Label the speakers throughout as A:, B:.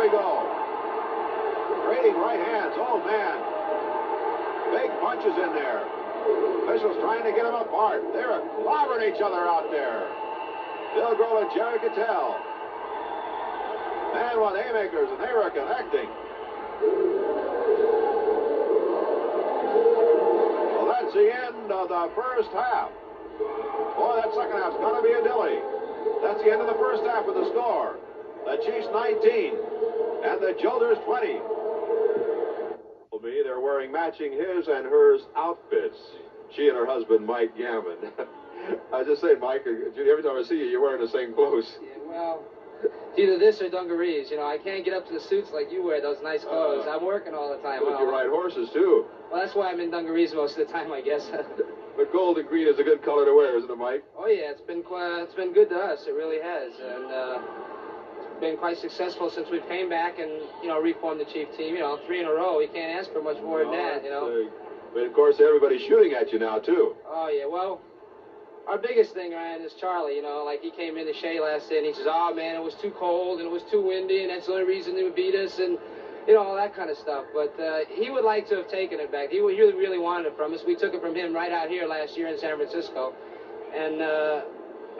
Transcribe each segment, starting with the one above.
A: we go. Trading right hands. Oh, man. Big punches in there. Officials trying to get them apart. They're clobbering each other out there. Bill Grove and Jerry Cattell. Man with haymakers, and they were connecting. Well, that's the end of the first half. Boy, that second half's going to be a dilly. That's the end of the first half with the score. The Chiefs 19 and the Jolters 20. They're wearing matching his and hers outfits. She and her husband, Mike Gammon. I just say, Mike, every time I see you, you're wearing the same clothes.
B: Yeah, well, it's either this or dungarees. You know, I can't get up to the suits like you wear, those nice clothes. I'm working all the time.
A: Well, you ride horses, too.
B: Well, that's why I'm in dungarees most of the time, I guess.
A: But gold and green is a good color to wear, isn't it, Mike?
B: Oh, yeah, it's been good to us. It really has. And it's been quite successful since we came back and, you know, reformed the Chief team. You know, 3 in a row. We can't ask for much more than that, you know.
A: But, of course, everybody's shooting at you now, too.
B: Oh, yeah, well, our biggest thing, Ryan, is Charlie. You know, like he came into Shea last day and he says, oh, man, it was too cold and it was too windy and that's the only reason they would beat us and, you know, all that kind of stuff. But he would like to have taken it back. He really, really wanted it from us. We took it from him right out here last year in San Francisco. And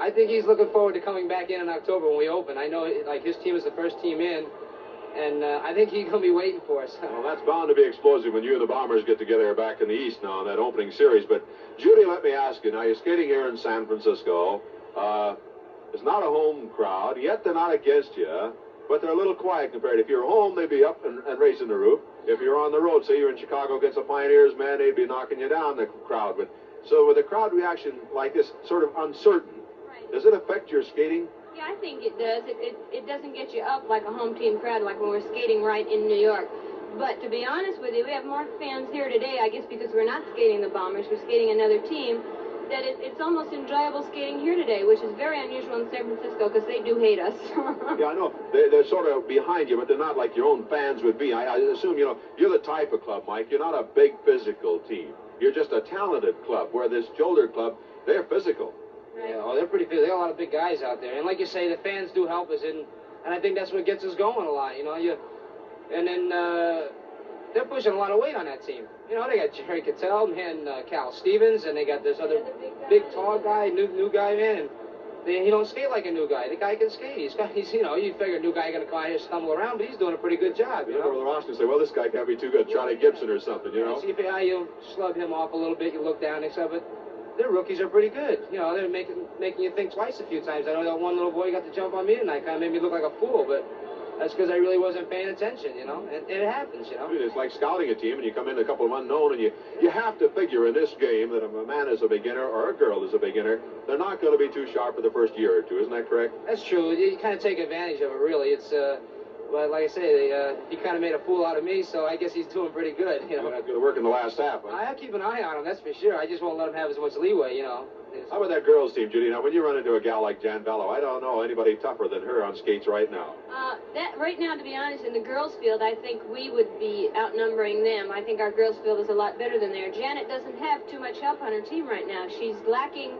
B: I think he's looking forward to coming back in October when we open. I know, like, his team is the first team in. And I think he's going to be waiting for us.
A: Well, that's bound to be explosive when you and the Bombers get together back in the East now in that opening series. But, Judy, let me ask you, now you're skating here in San Francisco. It's not a home crowd, yet they're not against you, but they're a little quiet compared. If you're home, they'd be up and raising the roof. If you're on the road, say you're in Chicago against the Pioneers, man, they'd be knocking you down, the crowd. But so with a crowd reaction like this, sort of uncertain, does it affect your skating?
C: Yeah, I think it does. It doesn't get you up like a home team crowd, like when we're skating right in New York. But to be honest with you, we have more fans here today, I guess because we're not skating the Bombers, we're skating another team, that it's almost enjoyable skating here today, which is very unusual in San Francisco because they do hate us.
A: Yeah, I know. They're sort of behind you, but they're not like your own fans would be. I assume, you know, you're the type of club, Mike. You're not a big physical team. You're just a talented club, where this Jolter club, they're physical.
B: Yeah, oh, they're pretty good. They got a lot of big guys out there. And like you say, the fans do help us, and I think that's what gets us going a lot, you know. And then they're pushing a lot of weight on that team. You know, they got Jerry Cattell, man, Cal Stevens, and they got this other big tall guy, new guy, man, and he don't skate like a new guy. The guy can skate. He's you know, you figure a new guy going to come out here stumble around, but he's doing a pretty good job, you know.
A: The roster say, well, this guy can't be too good, Charlie Gibson or something, you know.
B: See if you slub him off a little bit, you look down and stuff, but their rookies are pretty good. You know, they're making you think twice a few times. I know that one little boy got to jump on me tonight, kind of made me look like a fool, but that's because I really wasn't paying attention, you know. And it happens, you know.
A: It's like scouting a team, and you come in a couple of unknown, and you have to figure in this game that if a man is a beginner or a girl is a beginner, they're not going to be too sharp for the first year or two. Isn't that correct?
B: That's true. You kind of take advantage of it, really. It's well, like I say, he kind of made a fool out of me, so I guess he's doing pretty good, you know.
A: That's going to work in the last half. Huh?
B: I keep an eye on him, that's for sure. I just won't let him have as much leeway, you know.
A: How about that girls' team, Judy? Now, when you run into a gal like Jan Bello, I don't know anybody tougher than her on skates right now.
C: Right now, to be honest, in the girls' field, I think we would be outnumbering them. I think our girls' field is a lot better than theirs. Janet doesn't have too much help on her team right now. She's lacking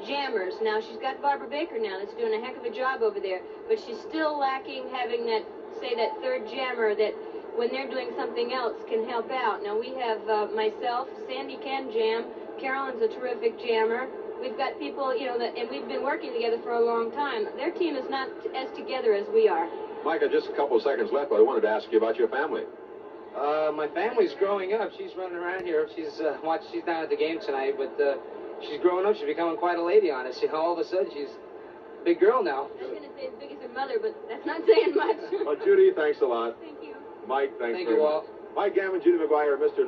C: jammers. Now, she's got Barbara Baker now that's doing a heck of a job over there, but she's still lacking having that, say, that third jammer that when they're doing something else can help out. Now, we have myself, Sandy can jam, Carolyn's a terrific jammer. We've got people, you know, and we've been working together for a long time. Their team is not as together as we are.
A: Micah, just a couple of seconds left, but I wanted to ask you about your family.
B: My family's growing up. She's running around here. She's she's down at the game tonight, but she's growing up. She's becoming quite a lady on us. You know, all of a sudden she's a big girl now.
C: I was going to say as big as her mother, but that's not saying much.
A: Well, Judy, thanks a lot.
C: Thank you.
A: Mike, thanks
B: Thank
A: very
B: you,
A: much.
B: Walt.
A: Mike Gammon, Judy McGuire, Mr. and Mrs.